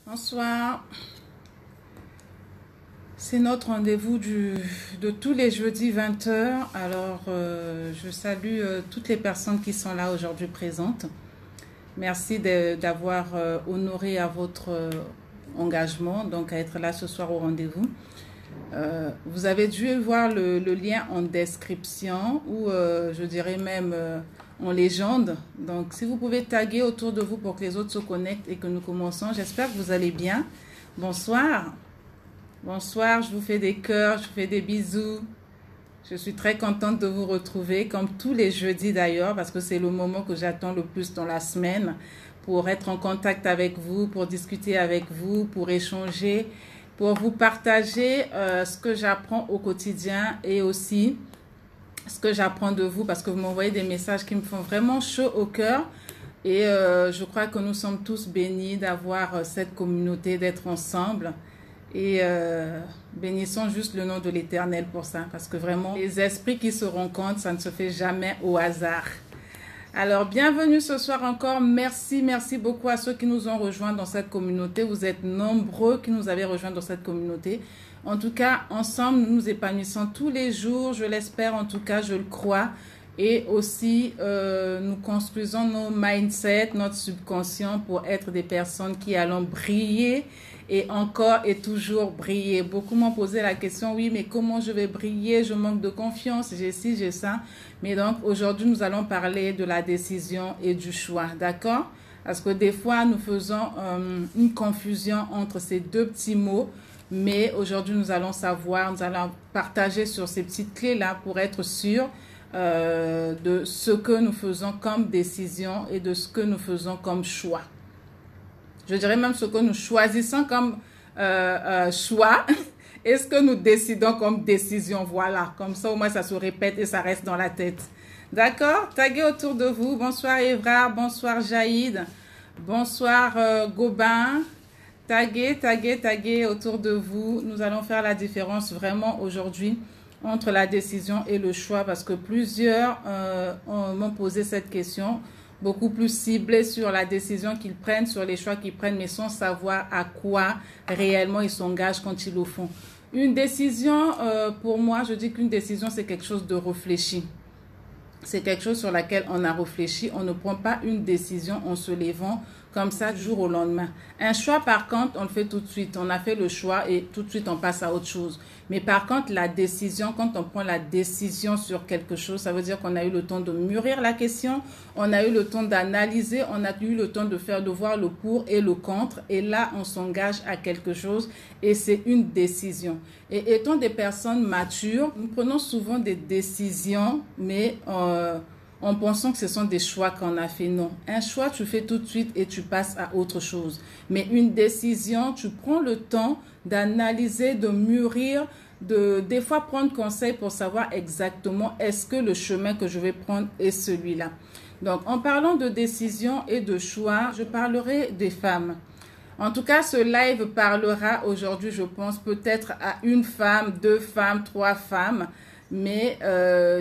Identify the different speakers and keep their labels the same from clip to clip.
Speaker 1: Bonsoir. C'est notre rendez-vous de tous les jeudis 20 heures. Alors, je salue toutes les personnes qui sont là aujourd'hui présentes. Merci d'avoir honoré à votre engagement, donc à être là ce soir au rendez-vous. Vous avez dû voir le lien en description ou je dirais même en légende. Donc, si vous pouvez taguer autour de vous pour que les autres se connectent et que nous commençons. J'espère que vous allez bien. Bonsoir. Bonsoir, je vous fais des cœurs, je vous fais des bisous. Je suis très contente de vous retrouver, comme tous les jeudis d'ailleurs, parce que c'est le moment que j'attends le plus dans la semaine pour être en contact avec vous, pour discuter avec vous, pour échanger, pour vous partager ce que j'apprends au quotidien et aussi ce que j'apprends de vous, parce que vous m'envoyez des messages qui me font vraiment chaud au cœur. Et je crois que nous sommes tous bénis d'avoir cette communauté, d'être ensemble. Et bénissons juste le nom de l'Éternel pour ça, parce que vraiment, les esprits qui se rencontrent, ça ne se fait jamais au hasard. Alors, bienvenue ce soir encore. Merci beaucoup à ceux qui nous ont rejoints dans cette communauté. Vous êtes nombreux qui nous avez rejoints dans cette communauté. En tout cas, ensemble, nous nous épanouissons tous les jours. Je l'espère, en tout cas, je le crois. Et aussi, nous construisons nos mindsets, notre subconscient pour être des personnes qui allons briller et encore et toujours briller. Beaucoup m'ont posé la question, oui, mais comment je vais briller? Je manque de confiance, j'ai ci, j'ai ça. Mais donc, aujourd'hui, nous allons parler de la décision et du choix, d'accord? Parce que des fois, nous faisons une confusion entre ces deux petits mots. Mais aujourd'hui, nous allons savoir, nous allons partager sur ces petites clés-là pour être sûrs de ce que nous faisons comme décision et de ce que nous faisons comme choix. Je dirais même ce que nous choisissons comme choix et ce que nous décidons comme décision. Voilà, comme ça au moins ça se répète et ça reste dans la tête. D'accord? Taguez autour de vous. Bonsoir Évrard, bonsoir Jaïd, bonsoir Gobin. Taguez autour de vous. Nous allons faire la différence vraiment aujourd'hui entre la décision et le choix, parce que plusieurs m'ont posé cette question, beaucoup plus ciblée sur la décision qu'ils prennent, sur les choix qu'ils prennent, mais sans savoir à quoi réellement ils s'engagent quand ils le font. Une décision, pour moi, je dis qu'une décision, c'est quelque chose de réfléchi. C'est quelque chose sur laquelle on a réfléchi. On ne prend pas une décision en se levant comme ça du jour au lendemain. Un choix, par contre, on le fait tout de suite. On a fait le choix et tout de suite, on passe à autre chose. Mais par contre, la décision, quand on prend la décision sur quelque chose, ça veut dire qu'on a eu le temps de mûrir la question, on a eu le temps d'analyser, on a eu le temps de voir le pour et le contre. Et là, on s'engage à quelque chose et c'est une décision. Et étant des personnes matures, nous prenons souvent des décisions, mais en pensant que ce sont des choix qu'on a fait. Non, un choix, tu fais tout de suite et tu passes à autre chose. Mais une décision, tu prends le temps d'analyser, de mûrir, des fois prendre conseil pour savoir exactement est-ce que le chemin que je vais prendre est celui-là. Donc, en parlant de décision et de choix, je parlerai des femmes. En tout cas, ce live parlera aujourd'hui, je pense, peut-être à une femme, deux femmes, trois femmes. Mais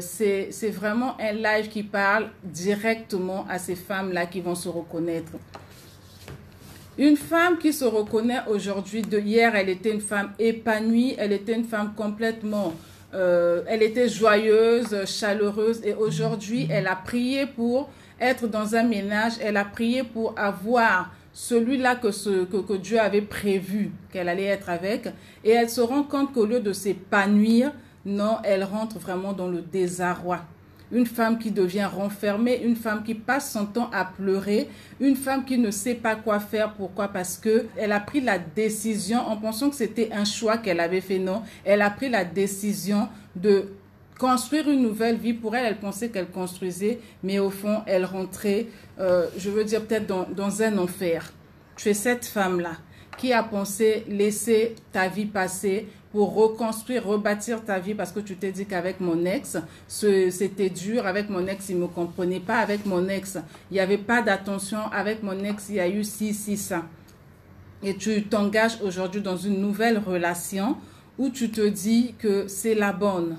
Speaker 1: c'est vraiment un live qui parle directement à ces femmes-là qui vont se reconnaître. Une femme qui se reconnaît aujourd'hui, de hier, elle était une femme épanouie, elle était une femme complètement, elle était joyeuse, chaleureuse et aujourd'hui, elle a prié pour être dans un ménage, elle a prié pour avoir celui-là que Dieu avait prévu qu'elle allait être avec et elle se rend compte qu'au lieu de s'épanouir, non, elle rentre vraiment dans le désarroi. Une femme qui devient renfermée, une femme qui passe son temps à pleurer, une femme qui ne sait pas quoi faire. Pourquoi? Parce qu'elle a pris la décision, en pensant que c'était un choix qu'elle avait fait. Non, elle a pris la décision de construire une nouvelle vie. Pour elle, elle pensait qu'elle construisait, mais au fond, elle rentrait, je veux dire peut-être dans un enfer. Tu es cette femme-là qui a pensé laisser ta vie passer pour reconstruire, rebâtir ta vie parce que tu t'es dit qu'avec mon ex, c'était dur, avec mon ex, il ne me comprenait pas, avec mon ex, il n'y avait pas d'attention, avec mon ex, il y a eu ci, ça. Et tu t'engages aujourd'hui dans une nouvelle relation où tu te dis que c'est la bonne.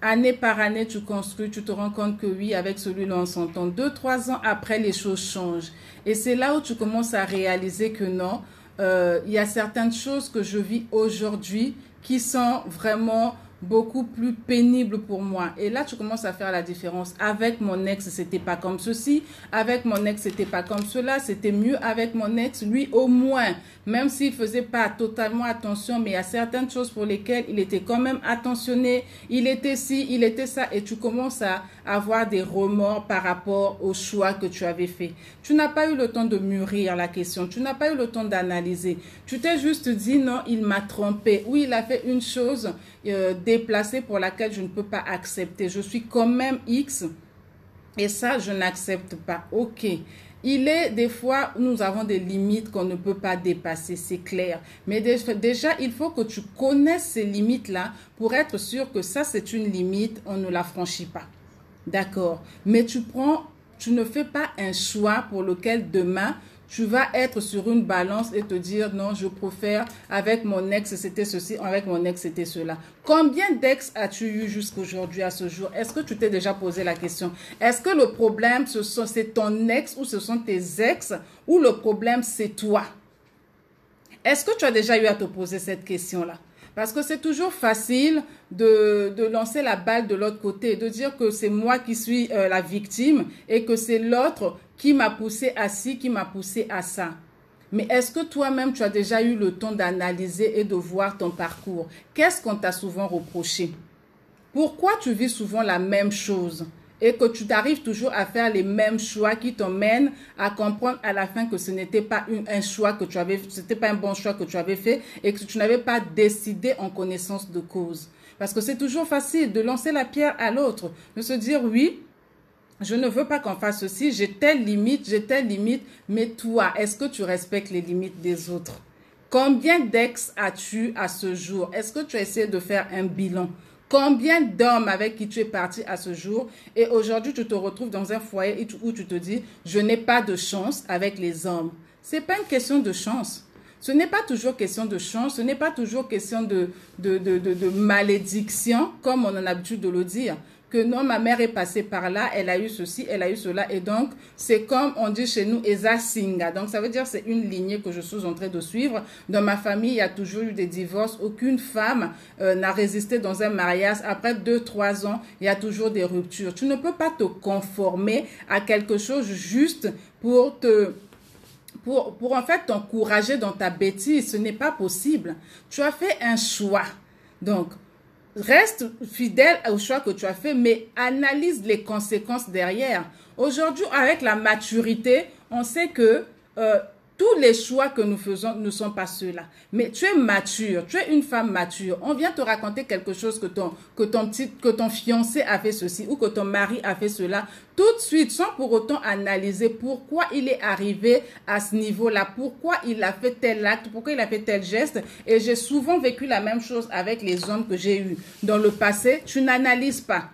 Speaker 1: Année par année, tu construis, tu te rends compte que oui, avec celui-là, on s'entend. 2, 3 ans après, les choses changent. Et c'est là où tu commences à réaliser que non, il y a certaines choses que je vis aujourd'hui qui sont vraiment beaucoup plus pénible pour moi. Et là, tu commences à faire la différence. Avec mon ex, c'était pas comme ceci. Avec mon ex, c'était pas comme cela. C'était mieux avec mon ex. Lui, au moins, même s'il faisait pas totalement attention, mais il y a certaines choses pour lesquelles il était quand même attentionné. Il était ci, il était ça. Et tu commences à avoir des remords par rapport au choix que tu avais fait. Tu n'as pas eu le temps de mûrir la question. Tu n'as pas eu le temps d'analyser. Tu t'es juste dit, non, il m'a trompé. Oui, il a fait une chose déplacée pour laquelle je ne peux pas accepter. Je suis quand même X et ça, je n'accepte pas. Ok. Il est des fois, nous avons des limites qu'on ne peut pas dépasser, c'est clair. Mais déjà, il faut que tu connaisses ces limites-là pour être sûr que ça, c'est une limite, on ne la franchit pas. D'accord. Mais tu ne fais pas un choix pour lequel demain, tu vas être sur une balance et te dire non, je préfère avec mon ex c'était ceci, avec mon ex c'était cela. Combien d'ex as-tu eu jusqu'aujourd'hui à ce jour? Est-ce que tu t'es déjà posé la question? Est-ce que le problème c'est ton ex ou ce sont tes ex ou le problème c'est toi? Est-ce que tu as déjà eu à te poser cette question-là? Parce que c'est toujours facile de lancer la balle de l'autre côté, de dire que c'est moi qui suis la victime et que c'est l'autre qui m'a poussé à ci, qui m'a poussé à ça. Mais est-ce que toi-même, tu as déjà eu le temps d'analyser et de voir ton parcours? Qu'est-ce qu'on t'a souvent reproché? Pourquoi tu vis souvent la même chose? Et que tu t'arrives toujours à faire les mêmes choix qui t'emmènent à comprendre à la fin que ce n'était pas un choix que tu avais, c'était pas un bon choix que tu avais fait et que tu n'avais pas décidé en connaissance de cause. Parce que c'est toujours facile de lancer la pierre à l'autre, de se dire oui, je ne veux pas qu'on fasse ceci, j'ai telle limite, mais toi, est-ce que tu respectes les limites des autres? Combien d'ex as-tu à ce jour? Est-ce que tu as essayé de faire un bilan? Combien d'hommes avec qui tu es parti à ce jour et aujourd'hui tu te retrouves dans un foyer où tu te dis je n'ai pas de chance avec les hommes. Ce n'est pas une question de chance. Ce n'est pas toujours question de chance, ce n'est pas toujours question de malédiction comme on a l'habitude de le dire. Que non, ma mère est passée par là, elle a eu ceci, elle a eu cela. Et donc, c'est comme on dit chez nous, Eza Singa. Donc, ça veut dire c'est une lignée que je suis en train de suivre. Dans ma famille, il y a toujours eu des divorces. Aucune femme n'a résisté dans un mariage. Après 2-3 ans, il y a toujours des ruptures. Tu ne peux pas te conformer à quelque chose juste pour en fait t'encourager dans ta bêtise. Ce n'est pas possible. Tu as fait un choix. Donc, reste fidèle au choix que tu as fait, mais analyse les conséquences derrière. Aujourd'hui, avec la maturité, on sait que tous les choix que nous faisons ne sont pas ceux-là. Mais tu es mature, tu es une femme mature. On vient te raconter quelque chose que ton fiancé a fait ceci ou que ton mari a fait cela. Tout de suite, sans pour autant analyser pourquoi il est arrivé à ce niveau-là, pourquoi il a fait tel acte, pourquoi il a fait tel geste. Et j'ai souvent vécu la même chose avec les hommes que j'ai eus dans le passé. Tu n'analyses pas.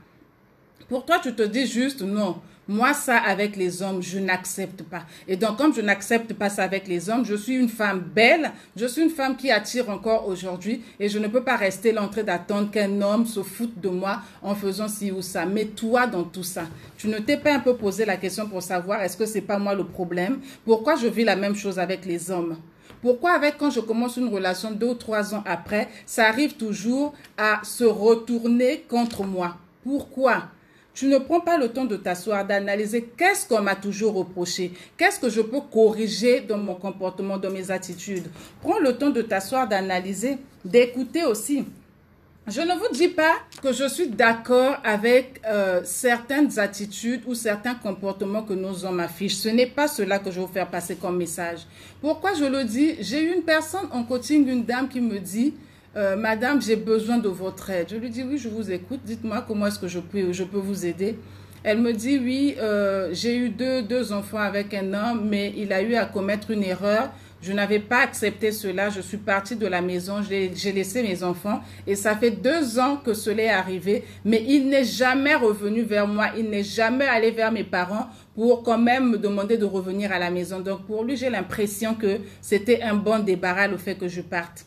Speaker 1: Pour toi, tu te dis juste non. Moi, ça, avec les hommes, je n'accepte pas. Et donc, comme je n'accepte pas ça avec les hommes, je suis une femme belle, je suis une femme qui attire encore aujourd'hui et je ne peux pas rester là en train d'attendre qu'un homme se foute de moi en faisant ci ou ça. Mais toi, dans tout ça, tu ne t'es pas un peu posé la question pour savoir est-ce que c'est pas moi le problème? Pourquoi je vis la même chose avec les hommes? Pourquoi quand je commence une relation 2 ou 3 ans après, ça arrive toujours à se retourner contre moi? Pourquoi? Tu ne prends pas le temps de t'asseoir, d'analyser qu'est-ce qu'on m'a toujours reproché, qu'est-ce que je peux corriger dans mon comportement, dans mes attitudes. Prends le temps de t'asseoir, d'analyser, d'écouter aussi. Je ne vous dis pas que je suis d'accord avec certaines attitudes ou certains comportements que nos hommes affichent. Ce n'est pas cela que je veux faire passer comme message. Pourquoi je le dis? J'ai eu une personne en coaching, une dame qui me dit Madame, j'ai besoin de votre aide. Je lui dis oui, je vous écoute. Dites-moi comment est-ce que je peux vous aider. Elle me dit oui, j'ai eu deux enfants avec un homme, mais il a eu à commettre une erreur. Je n'avais pas accepté cela. Je suis partie de la maison, j'ai laissé mes enfants et ça fait 2 ans que cela est arrivé. Mais il n'est jamais revenu vers moi. Il n'est jamais allé vers mes parents pour quand même me demander de revenir à la maison. Donc pour lui, j'ai l'impression que c'était un bon débarras le fait que je parte.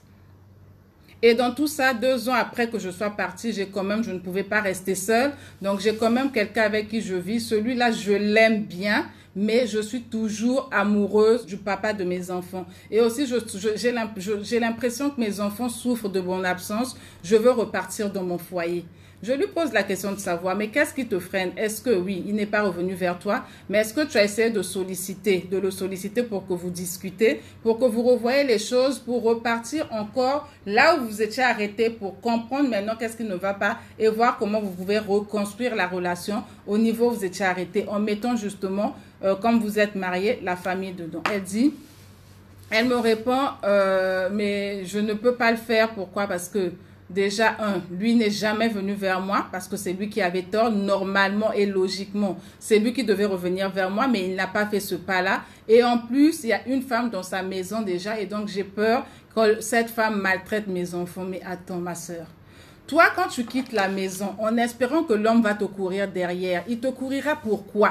Speaker 1: Et dans tout ça, 2 ans après que je sois partie, je ne pouvais pas rester seule. Donc, j'ai quand même quelqu'un avec qui je vis. Celui-là, je l'aime bien, mais je suis toujours amoureuse du papa de mes enfants. Et aussi, j'ai l'impression que mes enfants souffrent de mon absence. Je veux repartir dans mon foyer. Je lui pose la question de savoir, mais qu'est-ce qui te freine? Est-ce que oui, il n'est pas revenu vers toi, mais est-ce que tu as essayé de le solliciter pour que vous discutez, pour que vous revoyez les choses, pour repartir encore là où vous étiez arrêté, pour comprendre maintenant qu'est-ce qui ne va pas et voir comment vous pouvez reconstruire la relation au niveau où vous étiez arrêté, en mettant justement, comme vous êtes mariés, la famille dedans. Elle me répond, mais je ne peux pas le faire. Pourquoi? Parce que déjà, lui n'est jamais venu vers moi parce que c'est lui qui avait tort, normalement et logiquement. C'est lui qui devait revenir vers moi, mais il n'a pas fait ce pas-là. Et en plus, il y a une femme dans sa maison déjà et donc j'ai peur que cette femme maltraite mes enfants. Mais attends, ma soeur. Toi, quand tu quittes la maison, en espérant que l'homme va te courir derrière, il te courira pourquoi?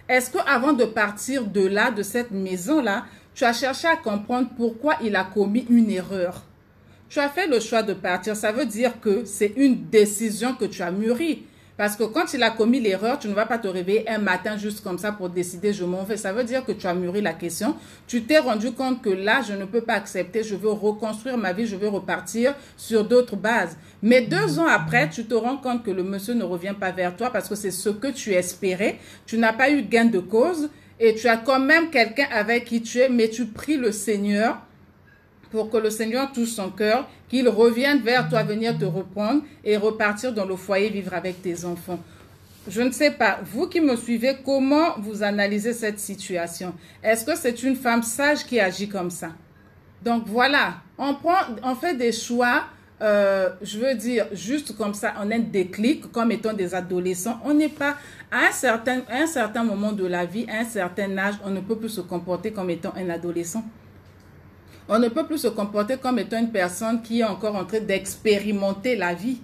Speaker 1: Est-ce qu'avant de partir de là, de cette maison-là, tu as cherché à comprendre pourquoi il a commis une erreur? Tu as fait le choix de partir, ça veut dire que c'est une décision que tu as mûrie. Parce que quand il a commis l'erreur, tu ne vas pas te réveiller un matin juste comme ça pour décider je m'en vais. Ça veut dire que tu as mûri la question. Tu t'es rendu compte que là, je ne peux pas accepter, je veux reconstruire ma vie, je veux repartir sur d'autres bases. Mais 2 ans après, tu te rends compte que le monsieur ne revient pas vers toi parce que c'est ce que tu espérais. Tu n'as pas eu gain de cause et tu as quand même quelqu'un avec qui tu es, mais tu pries le Seigneur pour que le Seigneur touche son cœur, qu'il revienne vers toi, venir te reprendre et repartir dans le foyer, vivre avec tes enfants. Je ne sais pas, vous qui me suivez, comment vous analysez cette situation? Est-ce que c'est une femme sage qui agit comme ça? Donc voilà, on fait des choix, je veux dire, juste comme ça, on a un déclic, comme étant des adolescents. On n'est pas, à un certain moment de la vie, à un certain âge, on ne peut plus se comporter comme étant un adolescent. On ne peut plus se comporter comme étant une personne qui est encore en train d'expérimenter la vie.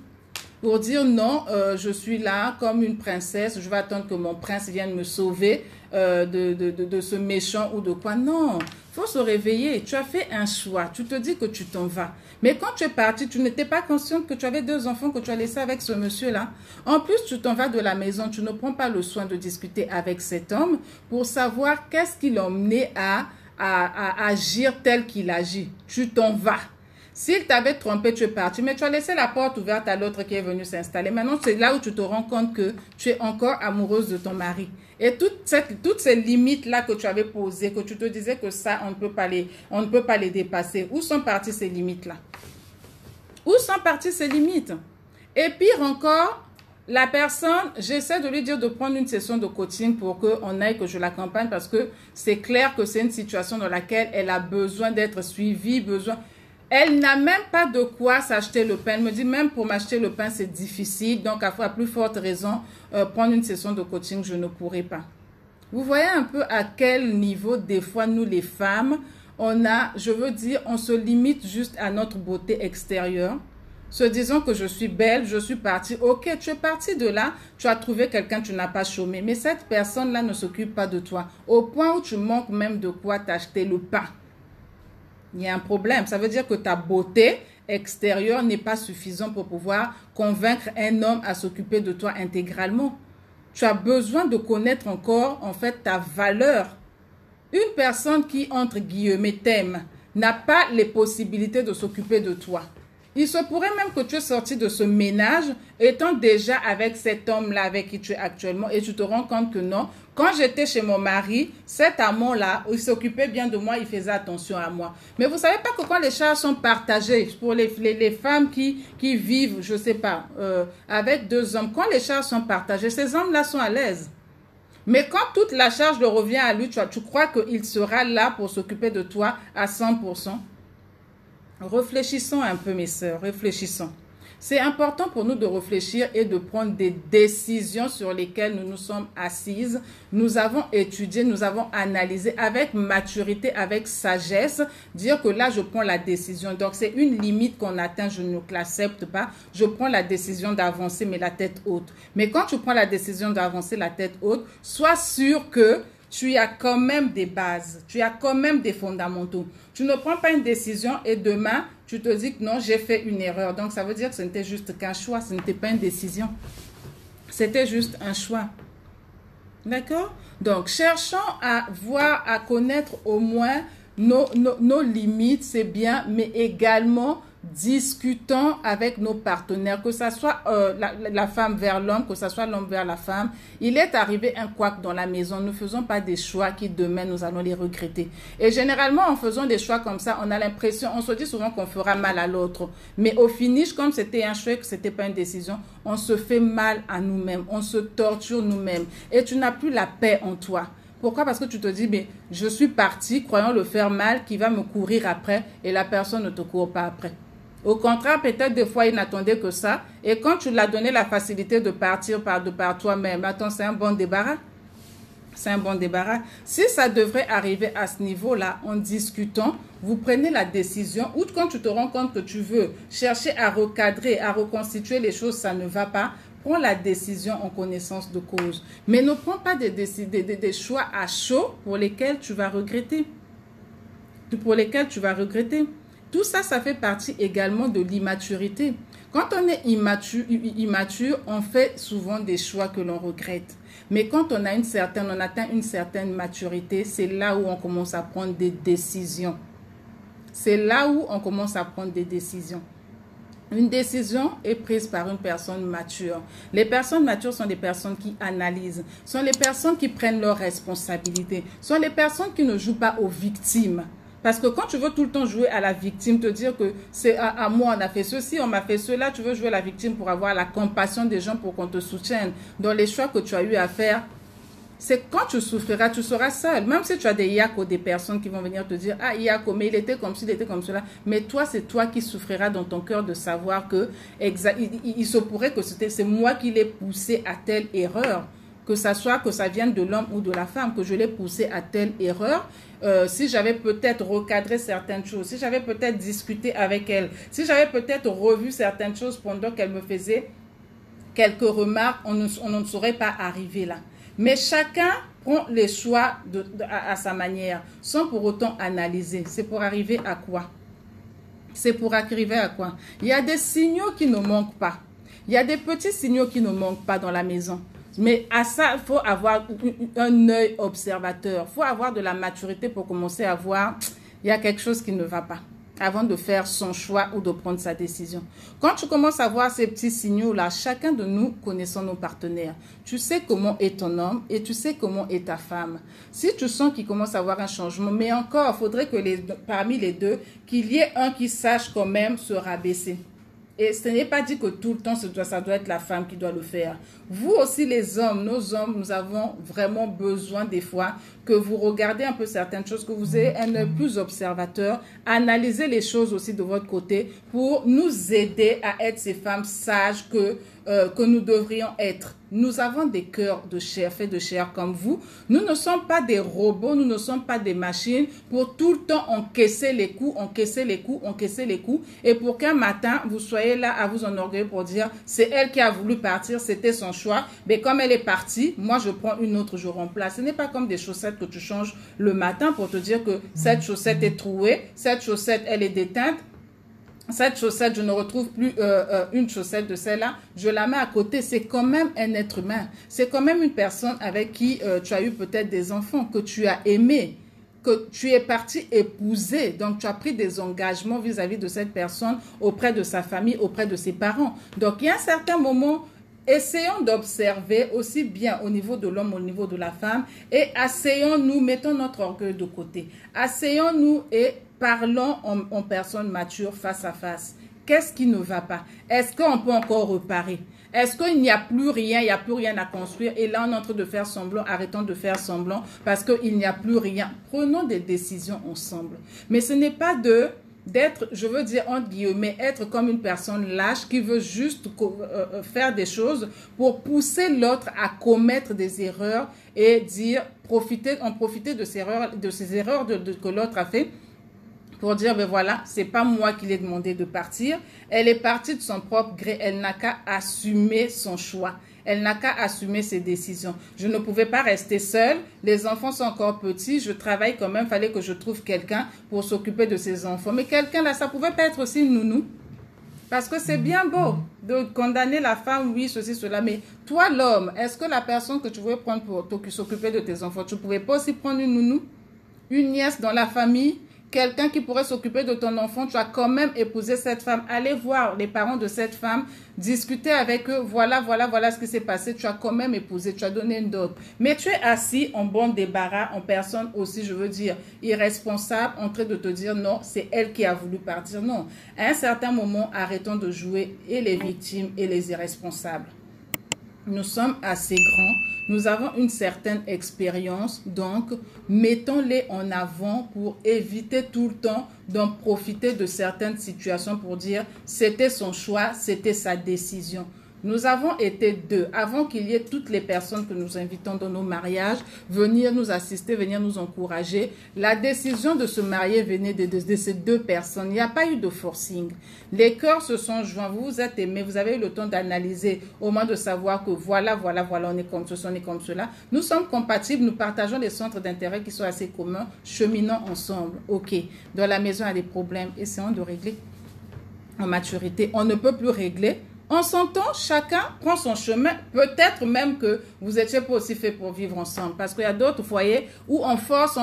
Speaker 1: Pour dire non, je suis là comme une princesse, je vais attendre que mon prince vienne me sauver de ce méchant ou de quoi. Non, il faut se réveiller. Tu as fait un choix, tu te dis que tu t'en vas. Mais quand tu es parti, tu n'étais pas consciente que tu avais 2 enfants que tu as laissés avec ce monsieur-là. En plus, tu t'en vas de la maison, tu ne prends pas le soin de discuter avec cet homme pour savoir qu'est-ce qui l'a emmené à agir tel qu'il agit. Tu t'en vas. S'il t'avait trompé, tu es parti, mais tu as laissé la porte ouverte à l'autre qui est venu s'installer. Maintenant, c'est là où tu te rends compte que tu es encore amoureuse de ton mari. Et toutes ces limites-là que tu avais posées, que tu te disais que ça, on ne peut pas les dépasser. Où sont parties ces limites-là? Où sont parties ces limites? Et pire encore, la personne, j'essaie de lui dire de prendre une session de coaching pour qu'on aille, que je l'accompagne parce que c'est clair que c'est une situation dans laquelle elle a besoin d'être suivie, Elle n'a même pas de quoi s'acheter le pain. Elle me dit même pour m'acheter le pain, c'est difficile. Donc, à plus forte raison, prendre une session de coaching, je ne pourrai pas. Vous voyez un peu à quel niveau, des fois, nous les femmes, on se limite juste à notre beauté extérieure. Se disant que je suis belle, je suis partie. Ok, tu es partie de là, tu as trouvé quelqu'un, tu n'as pas chômé. Mais cette personne-là ne s'occupe pas de toi. Au point où tu manques même de quoi t'acheter le pain. Il y a un problème. Ça veut dire que ta beauté extérieure n'est pas suffisante pour pouvoir convaincre un homme à s'occuper de toi intégralement. Tu as besoin de connaître encore, en fait, ta valeur. Une personne qui, entre guillemets, t'aime, n'a pas les possibilités de s'occuper de toi. Il se pourrait même que tu es sorti de ce ménage étant déjà avec cet homme-là avec qui tu es actuellement et tu te rends compte que non. Quand j'étais chez mon mari, cet amant-là, il s'occupait bien de moi, il faisait attention à moi. Mais vous ne savez pas que quand les charges sont partagées pour les femmes qui vivent, je ne sais pas, avec 2 hommes, quand les charges sont partagées, ces hommes-là sont à l'aise. Mais quand toute la charge leur revient à lui, tu crois qu'il sera là pour s'occuper de toi à 100%? Réfléchissons un peu, mes sœurs, réfléchissons. C'est important pour nous de réfléchir et de prendre des décisions sur lesquelles nous nous sommes assises. Nous avons étudié, nous avons analysé avec maturité, avec sagesse, dire que là, je prends la décision. Donc, c'est une limite qu'on atteint, je ne l'accepte pas. Je prends la décision d'avancer, mais la tête haute. Mais quand tu prends la décision d'avancer la tête haute, sois sûr que tu as quand même des bases, tu as quand même des fondamentaux. Tu ne prends pas une décision et demain, tu te dis que non, j'ai fait une erreur. Donc, ça veut dire que ce n'était juste qu'un choix, ce n'était pas une décision. C'était juste un choix. D'accord? Donc, cherchons à voir, à connaître au moins nos limites, c'est bien, mais également discutons avec nos partenaires, que ce soit la femme vers l'homme, que ce soit l'homme vers la femme. Il est arrivé un couac dans la maison. Ne faisons pas des choix qui demain nous allons les regretter. Et généralement, en faisant des choix comme ça, on a l'impression, on se dit souvent qu'on fera mal à l'autre. Mais au finish, comme c'était un choix, que c'était pas une décision, on se fait mal à nous-mêmes, on se torture nous-mêmes. Et tu n'as plus la paix en toi. Pourquoi? Parce que tu te dis, mais je suis parti, croyant le faire mal, qui va me courir après, et la personne ne te court pas après. Au contraire, peut-être des fois, il n'attendait que ça. Et quand tu l'as donné la facilité de partir par toi-même, attends, c'est un bon débarras. C'est un bon débarras. Si ça devrait arriver à ce niveau-là, en discutant, vous prenez la décision, ou quand tu te rends compte que tu veux chercher à recadrer, à reconstituer les choses, ça ne va pas, prends la décision en connaissance de cause. Mais ne prends pas des choix à chaud pour lesquels tu vas regretter. Tout ça, ça fait partie également de l'immaturité. Quand on est immature, on fait souvent des choix que l'on regrette. Mais quand on atteint une certaine maturité, c'est là où on commence à prendre des décisions. Une décision est prise par une personne mature. Les personnes matures sont des personnes qui analysent, sont les personnes qui prennent leurs responsabilités, sont les personnes qui ne jouent pas aux victimes. Parce que quand tu veux tout le temps jouer à la victime, te dire que c'est à moi, on a fait ceci, on m'a fait cela, tu veux jouer à la victime pour avoir la compassion des gens, pour qu'on te soutienne dans les choix que tu as eu à faire. C'est quand tu souffriras, tu seras seul. Même si tu as des yako, des personnes qui vont venir te dire, ah, yako, mais il était comme ci, il était comme cela. Mais toi, c'est toi qui souffriras dans ton cœur de savoir que il se pourrait que c'est moi qui l'ai poussé à telle erreur. Que ça vienne de l'homme ou de la femme, que je l'ai poussé à telle erreur. Si j'avais peut-être recadré certaines choses, si j'avais peut-être discuté avec elle, si j'avais peut-être revu certaines choses pendant qu'elle me faisait quelques remarques, on ne serait pas arrivé là. Mais chacun prend les choix à sa manière, sans pour autant analyser. C'est pour arriver à quoi? Il y a des signaux qui ne manquent pas. Il y a des petits signaux qui ne manquent pas dans la maison. Mais à ça, il faut avoir un œil observateur. Il faut avoir de la maturité pour commencer à voir, il y a quelque chose qui ne va pas, avant de faire son choix ou de prendre sa décision. Quand tu commences à voir ces petits signaux-là, chacun de nous connaissons nos partenaires. Tu sais comment est ton homme et tu sais comment est ta femme. Si tu sens qu'il commence à avoir un changement, mais encore, il faudrait que parmi les deux, qu'il y ait un qui sache quand même se rabaisser. Et ce n'est pas dit que tout le temps, ça doit être la femme qui doit le faire. Vous aussi, les hommes, nos hommes, nous avons vraiment besoin des fois que vous regardez un peu certaines choses, que vous ayez un œil plus observateur, analysez les choses aussi de votre côté pour nous aider à être ces femmes sages que nous devrions être. Nous avons des cœurs de chair, faits de chair comme vous. Nous ne sommes pas des robots, nous ne sommes pas des machines pour tout le temps encaisser les coups, et pour qu'un matin, vous soyez là à vous enorgueillir pour dire, c'est elle qui a voulu partir, c'était son choix, mais comme elle est partie, moi je prends une autre, je remplace. Ce n'est pas comme des chaussettes que tu changes le matin pour te dire que cette chaussette est trouée, cette chaussette elle est déteinte. Cette chaussette, je ne retrouve plus une chaussette de celle-là, je la mets à côté. C'est quand même un être humain. C'est quand même une personne avec qui tu as eu peut-être des enfants, que tu as aimé, que tu es parti épouser. Donc, tu as pris des engagements vis-à-vis de cette personne, auprès de sa famille, auprès de ses parents. Donc, il y a un certain moment, essayons d'observer aussi bien au niveau de l'homme, au niveau de la femme, et asseyons-nous, mettons notre orgueil de côté. Asseyons-nous et parlons en personne mature, face à face. Qu'est-ce qui ne va pas? Est-ce qu'on peut encore réparer? Est-ce qu'il n'y a plus rien, il n'y a plus rien à construire? Et là, on est en train de faire semblant, arrêtons de faire semblant parce qu'il n'y a plus rien. Prenons des décisions ensemble. Mais ce n'est pas d'être, je veux dire entre guillemets, être comme une personne lâche qui veut juste faire des choses pour pousser l'autre à commettre des erreurs et dire, en profiter de ces erreurs que l'autre a fait. Pour dire, ben voilà, c'est pas moi qui l'ai demandé de partir. Elle est partie de son propre gré. Elle n'a qu'à assumer son choix. Elle n'a qu'à assumer ses décisions. Je ne pouvais pas rester seule. Les enfants sont encore petits. Je travaille quand même. Il fallait que je trouve quelqu'un pour s'occuper de ces enfants. Mais quelqu'un là, ça pouvait pas être aussi une nounou. Parce que c'est bien beau de condamner la femme, oui, ceci, cela. Mais toi, l'homme, est-ce que la personne que tu voulais prendre pour s'occuper de tes enfants, tu ne pouvais pas aussi prendre une nounou, une nièce dans la famille, quelqu'un qui pourrait s'occuper de ton enfant? Tu as quand même épousé cette femme. Allez voir les parents de cette femme, discuter avec eux. Voilà ce qui s'est passé. Tu as quand même épousé, tu as donné une dot. Mais tu es assis en bon débarras, en personne aussi, je veux dire, irresponsable, en train de te dire non, c'est elle qui a voulu partir. Non. À un certain moment, arrêtons de jouer et les victimes et les irresponsables. Nous sommes assez grands, nous avons une certaine expérience, donc mettons-les en avant pour éviter tout le temps d'en profiter de certaines situations pour dire c'était son choix, c'était sa décision. Nous avons été deux, avant qu'il y ait toutes les personnes que nous invitons dans nos mariages, venir nous assister, venir nous encourager. La décision de se marier venait de ces deux personnes. Il n'y a pas eu de forcing. Les cœurs se sont joints, vous vous êtes aimés, vous avez eu le temps d'analyser, au moins de savoir que voilà, on est comme ceci, on est comme cela. Nous sommes compatibles, nous partageons des centres d'intérêt qui sont assez communs, cheminons ensemble. Ok, dans la maison, il y a des problèmes, essayons de régler en maturité. On ne peut plus régler. En s'entend, chacun prend son chemin. Peut-être même que vous n'étiez pas aussi fait pour vivre ensemble. Parce qu'il y a d'autres foyers où on force.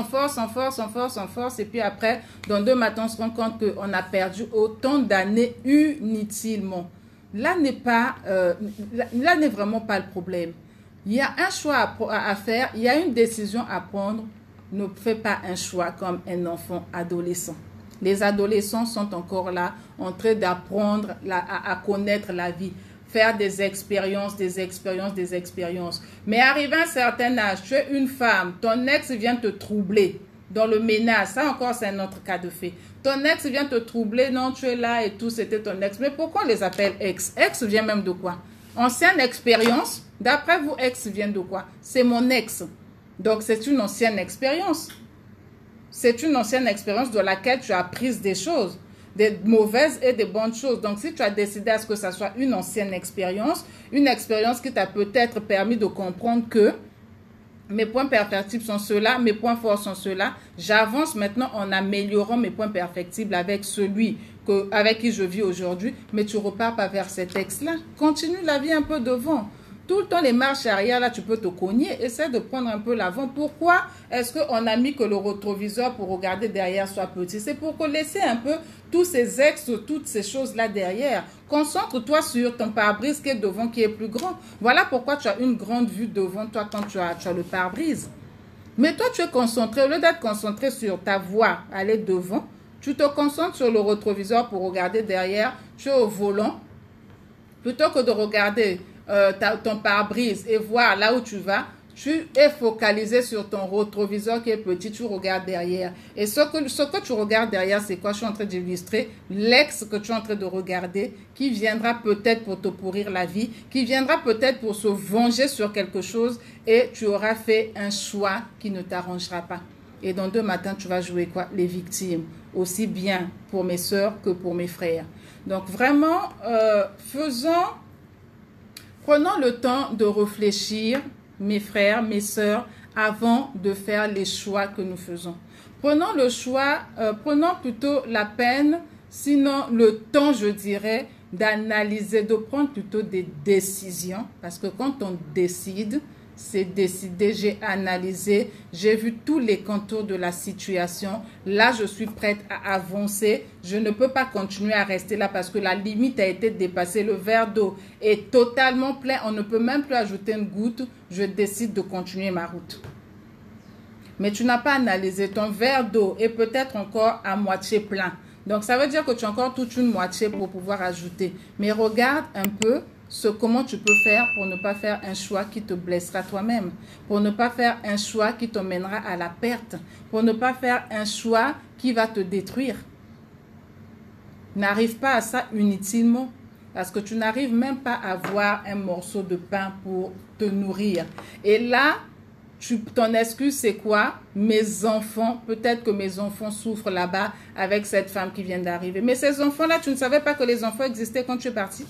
Speaker 1: Et puis après, dans 2 matins, on se rend compte qu'on a perdu autant d'années inutilement. Là n'est vraiment pas le problème. Il y a un choix à faire. Il y a une décision à prendre. Ne fais pas un choix comme un enfant adolescent. Les adolescents sont encore là, en train d'apprendre à connaître la vie, faire des expériences. Mais arrivé à un certain âge, tu es une femme, ton ex vient te troubler dans le ménage. Ça encore, c'est un autre cas de fait. Ton ex vient te troubler, non, tu es là et tout, c'était ton ex. Mais pourquoi on les appelle ex? Ex vient même de quoi? Ancienne expérience. D'après vous, ex vient de quoi? C'est mon ex. Donc, c'est une ancienne expérience. C'est une ancienne expérience de laquelle tu as appris des choses, des mauvaises et des bonnes choses. Donc, si tu as décidé à ce que ça soit une ancienne expérience, une expérience qui t'a peut-être permis de comprendre que mes points perfectibles sont ceux-là, mes points forts sont ceux-là, j'avance maintenant en améliorant mes points perfectibles avec celui avec qui je vis aujourd'hui, mais tu repars pas vers cet ex-là. Continue la vie un peu devant. Tout le temps, les marches arrière, là, tu peux te cogner. Essaie de prendre un peu l'avant. Pourquoi est-ce qu'on a mis que le rétroviseur pour regarder derrière soit petit? C'est pour laisser un peu tous ces ex, toutes ces choses-là derrière. Concentre-toi sur ton pare-brise qui est devant, qui est plus grand. Voilà pourquoi tu as une grande vue devant toi quand tu as le pare-brise. Mais toi, tu es concentré. Au lieu d'être concentré sur ta voie, aller devant, tu te concentres sur le rétroviseur pour regarder derrière. Tu es au volant. Plutôt que de regarder ton pare-brise et voir là où tu vas, tu es focalisé sur ton rétroviseur qui est petit, tu regardes derrière. Et ce que tu regardes derrière, c'est quoi? Je suis en train d'illustrer l'ex que tu es en train de regarder, qui viendra peut-être pour te pourrir la vie, qui viendra peut-être pour se venger sur quelque chose, et tu auras fait un choix qui ne t'arrangera pas. Et dans 2 matins, tu vas jouer quoi? Les victimes, aussi bien pour mes soeurs que pour mes frères. Donc vraiment, prenons le temps de réfléchir, mes frères, mes sœurs, avant de faire les choix que nous faisons. Prenons plutôt la peine, sinon le temps, je dirais, d'analyser, de prendre plutôt des décisions. Parce que quand on décide, c'est décidé, j'ai analysé, j'ai vu tous les contours de la situation. Là, je suis prête à avancer. Je ne peux pas continuer à rester là parce que la limite a été dépassée. Le verre d'eau est totalement plein. On ne peut même plus ajouter une goutte. Je décide de continuer ma route. Mais tu n'as pas analysé. Ton verre d'eau est peut-être encore à moitié plein. Donc, ça veut dire que tu as encore toute une moitié pour pouvoir ajouter. Mais regarde un peu comment tu peux faire pour ne pas faire un choix qui te blessera toi-même, pour ne pas faire un choix qui te mènera à la perte, pour ne pas faire un choix qui va te détruire. N'arrive pas à ça inutilement, parce que tu n'arrives même pas à avoir un morceau de pain pour te nourrir. Et là, ton excuse, c'est quoi? Mes enfants, peut-être que mes enfants souffrent là-bas avec cette femme qui vient d'arriver. Mais ces enfants-là, tu ne savais pas que les enfants existaient quand tu es parti?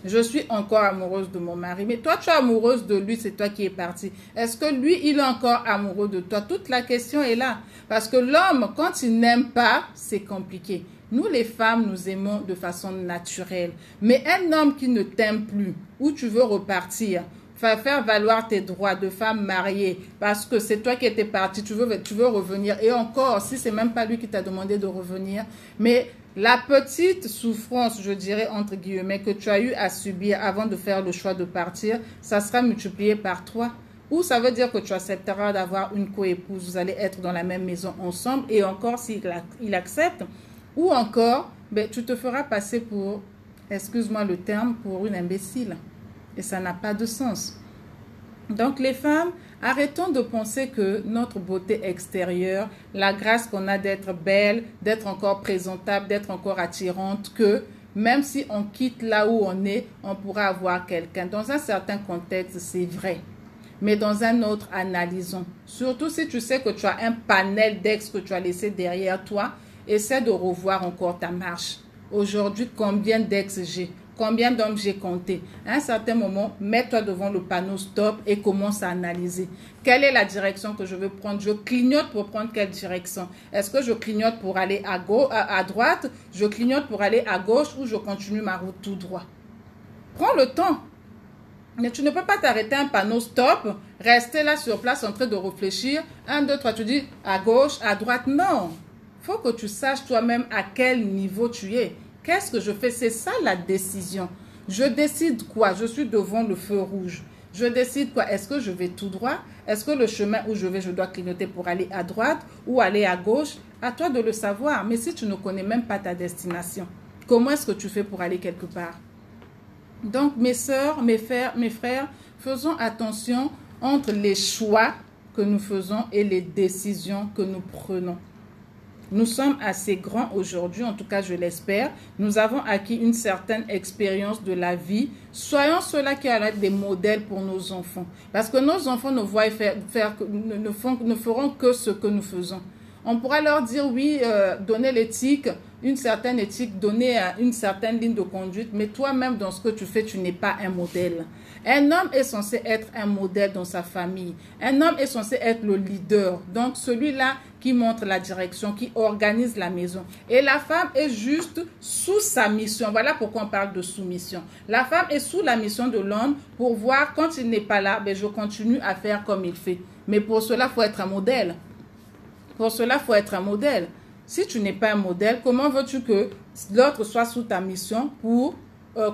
Speaker 1: Je suis encore amoureuse de mon mari. Mais toi, tu es amoureuse de lui, c'est toi qui es partie. Est-ce que lui, il est encore amoureux de toi? Toute la question est là. Parce que l'homme, quand il n'aime pas, c'est compliqué. Nous, les femmes, nous aimons de façon naturelle. Mais un homme qui ne t'aime plus, où tu veux repartir, faire valoir tes droits de femme mariée, parce que c'est toi qui étais partie, tu veux revenir. Et encore, si c'est même pas lui qui t'a demandé de revenir, mais la petite souffrance, je dirais, entre guillemets, que tu as eu à subir avant de faire le choix de partir, ça sera multiplié par 3. Ou ça veut dire que tu accepteras d'avoir une coépouse, vous allez être dans la même maison ensemble, et encore s'il accepte, ou encore, ben, tu te feras passer pour, excuse-moi le terme, pour une imbécile. Et ça n'a pas de sens. Donc les femmes, arrêtons de penser que notre beauté extérieure, la grâce qu'on a d'être belle, d'être encore présentable, d'être encore attirante, que même si on quitte là où on est, on pourra avoir quelqu'un. Dans un certain contexte, c'est vrai. Mais dans un autre, analysons. Surtout si tu sais que tu as un panel d'ex que tu as laissé derrière toi, essaie de revoir encore ta marche. Aujourd'hui, combien d'ex j'ai? Combien d'hommes j'ai compté? À un certain moment, mets-toi devant le panneau stop et commence à analyser. Quelle est la direction que je veux prendre? Je clignote pour prendre quelle direction? Est-ce que je clignote pour aller à droite? Je clignote pour aller à gauche ou je continue ma route tout droit? Prends le temps. Mais tu ne peux pas t'arrêter à un panneau stop, rester là sur place en train de réfléchir. 1, 2, 3, tu dis à gauche, à droite. Non. Il faut que tu saches toi-même à quel niveau tu es. Qu'est-ce que je fais? C'est ça la décision. Je décide quoi? Je suis devant le feu rouge. Je décide quoi? Est-ce que je vais tout droit? Est-ce que le chemin où je vais, je dois clignoter pour aller à droite ou aller à gauche? À toi de le savoir. Mais si tu ne connais même pas ta destination, comment est-ce que tu fais pour aller quelque part? Donc, mes sœurs, mes frères, faisons attention entre les choix que nous faisons et les décisions que nous prenons. Nous sommes assez grands aujourd'hui, en tout cas je l'espère. Nous avons acquis une certaine expérience de la vie. Soyons ceux-là qui allaient être des modèles pour nos enfants. Parce que nos enfants ne feront que ce que nous faisons. On pourra leur dire oui, donner l'éthique, une certaine éthique, donner une certaine ligne de conduite, mais toi-même dans ce que tu fais, tu n'es pas un modèle. Un homme est censé être un modèle dans sa famille. Un homme est censé être le leader, donc celui-là qui montre la direction, qui organise la maison. Et la femme est juste sous sa mission. Voilà pourquoi on parle de soumission. La femme est sous la mission de l'homme pour voir quand il n'est pas là, ben je continue à faire comme il fait. Mais pour cela, il faut être un modèle. Pour cela, il faut être un modèle. Si tu n'es pas un modèle, comment veux-tu que l'autre soit sous ta mission pour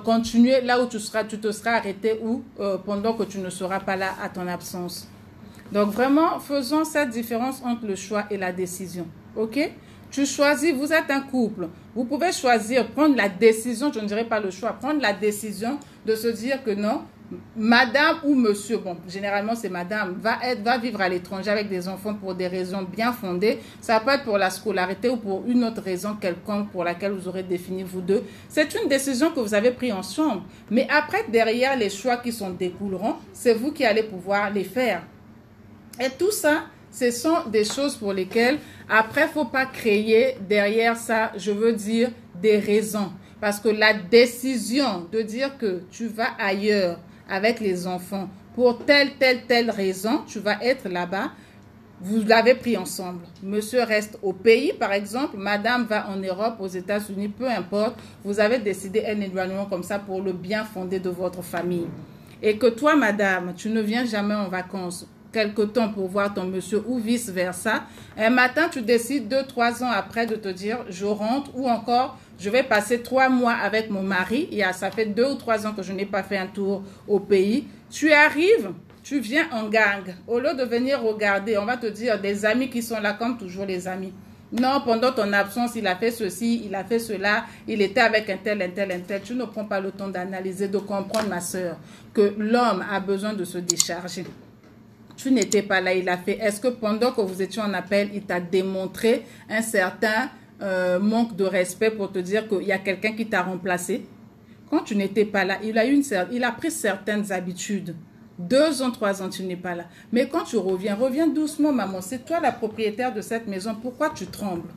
Speaker 1: continuer là où tu te seras arrêté ou pendant que tu ne seras pas là à ton absence? Donc vraiment, faisons cette différence entre le choix et la décision. Ok? Tu choisis, vous êtes un couple. Vous pouvez choisir, prendre la décision, je ne dirais pas le choix, prendre la décision de se dire que non, madame ou monsieur, bon, généralement c'est madame, va vivre à l'étranger avec des enfants pour des raisons bien fondées. Ça peut être pour la scolarité ou pour une autre raison quelconque pour laquelle vous aurez défini vous deux. C'est une décision que vous avez prise ensemble. Mais après, derrière les choix qui s'en découleront, c'est vous qui allez pouvoir les faire. Et tout ça, ce sont des choses pour lesquelles, après, il ne faut pas créer derrière ça, je veux dire, des raisons. Parce que la décision de dire que tu vas ailleurs avec les enfants pour telle raison, tu vas être là-bas, vous l'avez pris ensemble. Monsieur reste au pays, par exemple, madame va en Europe, aux États-Unis, peu importe, vous avez décidé un éloignement comme ça pour le bien fondé de votre famille. Et que toi, madame, tu ne viens jamais en vacances quelque temps pour voir ton monsieur ou vice-versa. Un matin, tu décides 2-3 ans après de te dire, je rentre ou encore, je vais passer 3 mois avec mon mari. Ça fait 2 ou 3 ans que je n'ai pas fait un tour au pays. Tu arrives, tu viens en gang. Au lieu de venir regarder, on va te dire des amis qui sont là comme toujours les amis. Non, pendant ton absence, il a fait ceci, il a fait cela, il était avec un tel. Tu ne prends pas le temps d'analyser, de comprendre, ma soeur, que l'homme a besoin de se décharger. Tu n'étais pas là, il a fait. Est-ce que pendant que vous étiez en appel, il t'a démontré un certain manque de respect pour te dire qu'il y a quelqu'un qui t'a remplacé? Quand tu n'étais pas là, il a pris certaines habitudes. 2 ans, 3 ans, tu n'es pas là. Mais quand tu reviens doucement, maman. C'est toi la propriétaire de cette maison. Pourquoi tu trembles?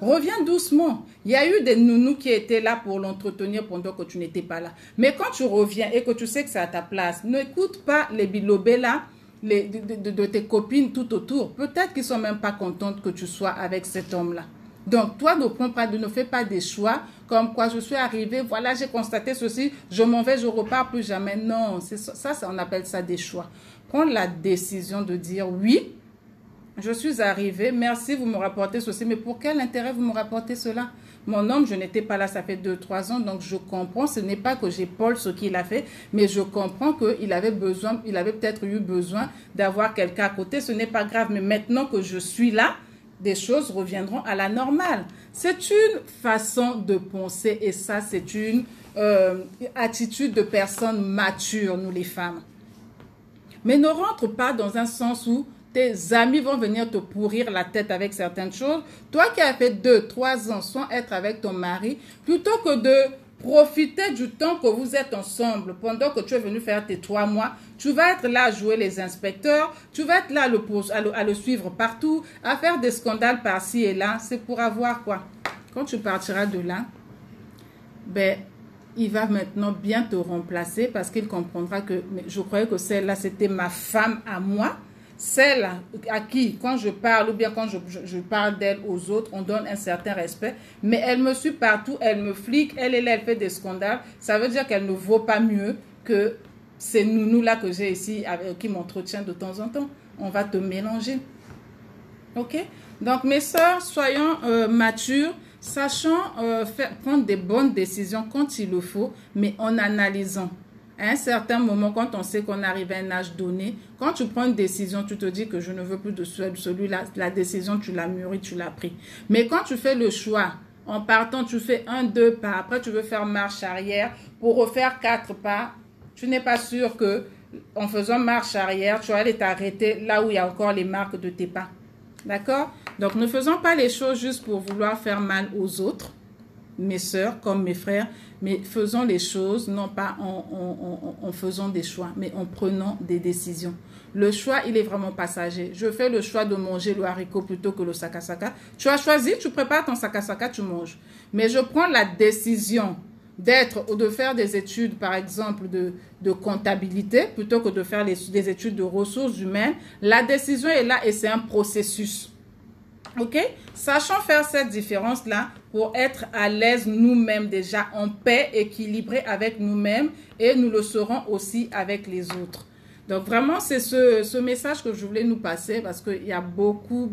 Speaker 1: Reviens doucement. Il y a eu des nounous qui étaient là pour l'entretenir pendant que tu n'étais pas là. Mais quand tu reviens et que tu sais que c'est à ta place, n'écoute pas les bilobés là, de tes copines tout autour. Peut-être qu'ils ne sont même pas contentes que tu sois avec cet homme-là. Donc, toi, ne fais pas des choix comme quoi je suis arrivée, voilà, j'ai constaté ceci, je m'en vais, je repars plus jamais. Non, ça, on appelle ça des choix. Prendre la décision de dire oui, je suis arrivée, merci, vous me rapportez ceci, mais pour quel intérêt vous me rapportez cela? Mon homme, je n'étais pas là, ça fait 2-3 ans, donc je comprends, ce n'est pas que j'épaule ce qu'il a fait, mais je comprends qu'il avait besoin, il avait peut-être eu besoin d'avoir quelqu'un à côté, ce n'est pas grave, mais maintenant que je suis là, des choses reviendront à la normale. C'est une façon de penser et ça, c'est une attitude de personne mature, nous les femmes. Mais ne rentre pas dans un sens où tes amis vont venir te pourrir la tête avec certaines choses. Toi qui as fait 2-3 ans sans être avec ton mari, plutôt que de profiter du temps que vous êtes ensemble pendant que tu es venu faire tes 3 mois, tu vas être là à jouer les inspecteurs, tu vas être là à le suivre partout, à faire des scandales par-ci et là. C'est pour avoir quoi? Quand tu partiras de là, ben, il va maintenant bien te remplacer parce qu'il comprendra que je croyais que celle-là, c'était ma femme à moi. Celle à qui, quand je parle ou bien quand je parle d'elle aux autres, on donne un certain respect. Mais elle me suit partout, elle me flique, elle est là, elle fait des scandales. Ça veut dire qu'elle ne vaut pas mieux que ces nounous-là que j'ai ici, qui m'entretiennent de temps en temps. On va te mélanger. Ok? Donc, mes sœurs, soyons matures, sachant prendre des bonnes décisions quand il le faut, mais en analysant. À un certain moment, quand on sait qu'on arrive à un âge donné, quand tu prends une décision, tu te dis que je ne veux plus de celui-là, la décision, tu l'as mûrie, tu l'as pris. Mais quand tu fais le choix, en partant, tu fais 1-2 pas, après tu veux faire marche arrière pour refaire 4 pas, tu n'es pas sûr que en faisant marche arrière, tu vas aller t'arrêter là où il y a encore les marques de tes pas. D'accord? Donc, ne faisons pas les choses juste pour vouloir faire mal aux autres, mes sœurs comme mes frères, mais faisons les choses non pas en faisant des choix, mais en prenant des décisions. Le choix, il est vraiment passager. Je fais le choix de manger le haricot plutôt que le sakasaka. Tu as choisi, tu prépares ton sakasaka, tu manges. Mais je prends la décision d'être ou de faire des études, par exemple, de comptabilité, plutôt que de faire des études de ressources humaines. La décision est là et c'est un processus. Ok? Sachons faire cette différence-là pour être à l'aise nous-mêmes déjà, en paix, équilibré avec nous-mêmes et nous le serons aussi avec les autres. Donc vraiment, c'est ce message que je voulais nous passer parce qu'il y a beaucoup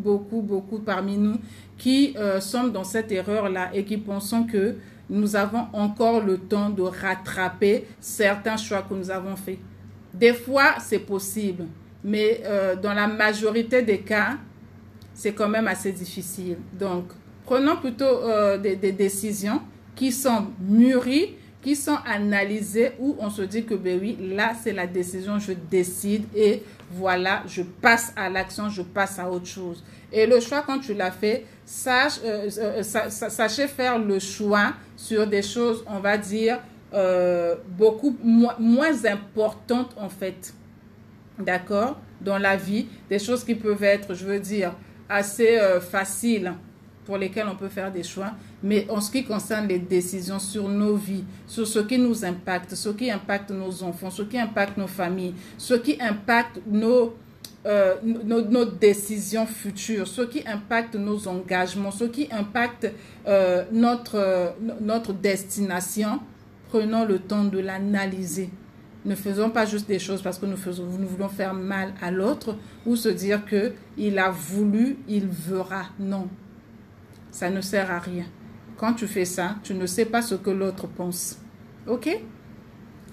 Speaker 1: parmi nous qui sommes dans cette erreur-là et qui pensons que nous avons encore le temps de rattraper certains choix que nous avons faits. Des fois, c'est possible, mais dans la majorité des cas, c'est quand même assez difficile. Donc, prenons plutôt des décisions qui sont mûries, qui sont analysées, où on se dit que, ben oui, là, c'est la décision, je décide et voilà, je passe à l'action, je passe à autre chose. Et le choix, quand tu l'as fait, sachez faire le choix sur des choses, on va dire, beaucoup moins importantes, en fait. D'accord? Dans la vie, des choses qui peuvent être, je veux dire, assez faciles pour lesquelles on peut faire des choix, mais en ce qui concerne les décisions sur nos vies, sur ce qui nous impacte, ce qui impacte nos enfants, ce qui impacte nos familles, ce qui impacte nos décisions futures, ce qui impacte nos engagements, ce qui impacte notre destination, prenons le temps de l'analyser. Ne faisons pas juste des choses parce que nous voulons faire mal à l'autre ou se dire que il a voulu, il verra. Non, ça ne sert à rien. Quand tu fais ça, tu ne sais pas ce que l'autre pense. Ok?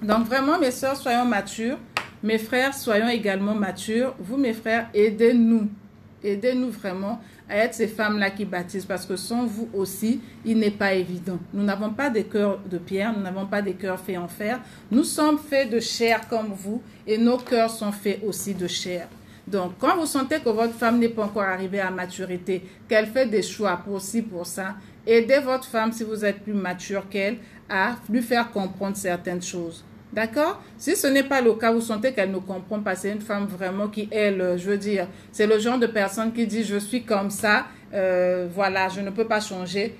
Speaker 1: Donc vraiment, mes sœurs, soyons matures. Mes frères, soyons également matures. Vous, mes frères, aidez-nous. Aidez-nous vraiment à être ces femmes-là qui bâtissent parce que sans vous aussi, il n'est pas évident. Nous n'avons pas des cœurs de pierre, nous n'avons pas des cœurs faits en fer. Nous sommes faits de chair comme vous et nos cœurs sont faits aussi de chair. Donc, quand vous sentez que votre femme n'est pas encore arrivée à maturité, qu'elle fait des choix pour ci, pour ça, aidez votre femme, si vous êtes plus mature qu'elle, à lui faire comprendre certaines choses. D'accord? Si ce n'est pas le cas, vous sentez qu'elle ne comprend pas, c'est une femme vraiment qui, elle, je veux dire, c'est le genre de personne qui dit « je suis comme ça », voilà, je ne peux pas changer.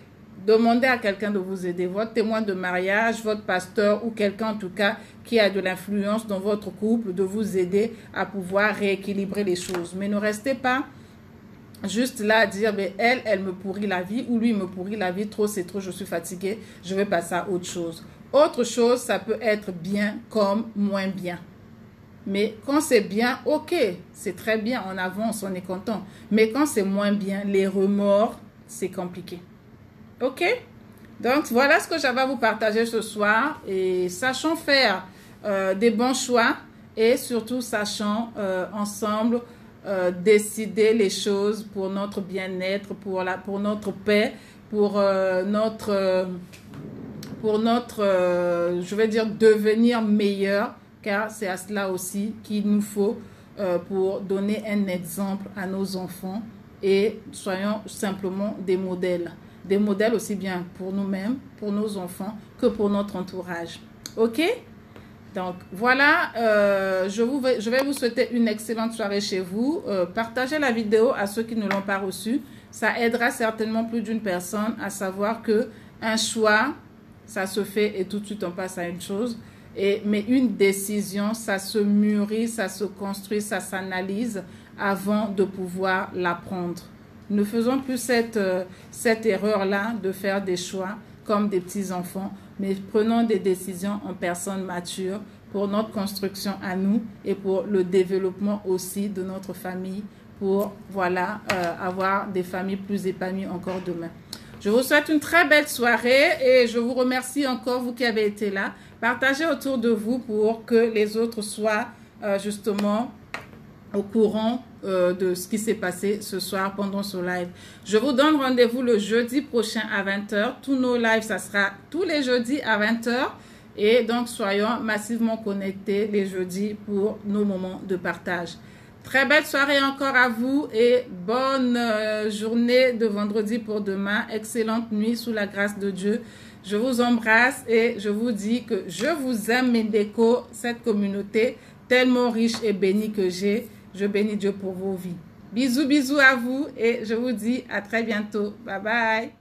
Speaker 1: Demandez à quelqu'un de vous aider, votre témoin de mariage, votre pasteur ou quelqu'un en tout cas qui a de l'influence dans votre couple, de vous aider à pouvoir rééquilibrer les choses. Mais ne restez pas juste là à dire, mais elle me pourrit la vie ou lui me pourrit la vie, trop c'est trop, je suis fatiguée, je vais passer à autre chose. Autre chose, ça peut être bien comme moins bien. Mais quand c'est bien, ok, c'est très bien, on avance, on est content. Mais quand c'est moins bien, les remords, c'est compliqué. Ok? Donc, voilà ce que j'avais à vous partager ce soir. Et sachons faire des bons choix et surtout sachant ensemble décider les choses pour notre bien-être, pour notre paix, pour notre je vais dire, devenir meilleur, car c'est à cela aussi qu'il nous faut pour donner un exemple à nos enfants et soyons simplement des modèles. Des modèles aussi bien pour nous-mêmes, pour nos enfants, que pour notre entourage. Ok? Donc, voilà, je vais vous souhaiter une excellente soirée chez vous. Partagez la vidéo à ceux qui ne l'ont pas reçue. Ça aidera certainement plus d'une personne à savoir qu'un choix, ça se fait et tout de suite on passe à une chose. Mais une décision, ça se mûrit, ça se construit, ça s'analyse avant de pouvoir la prendre. Ne faisons plus cette erreur-là de faire des choix comme des petits-enfants, mais prenons des décisions en personne mature pour notre construction à nous et pour le développement aussi de notre famille, pour voilà, avoir des familles plus épanouies encore demain. Je vous souhaite une très belle soirée et je vous remercie encore, vous qui avez été là. Partagez autour de vous pour que les autres soient justement au courant de ce qui s'est passé ce soir pendant ce live. Je vous donne rendez-vous le jeudi prochain à 20 h. Tous nos lives, ça sera tous les jeudis à 20 h. Et donc, soyons massivement connectés les jeudis pour nos moments de partage. Très belle soirée encore à vous et bonne journée de vendredi pour demain. Excellente nuit sous la grâce de Dieu. Je vous embrasse et je vous dis que je vous aime, Médéco, cette communauté tellement riche et bénie que j'ai. Je bénis Dieu pour vos vies. Bisous, bisous à vous et je vous dis à très bientôt. Bye bye.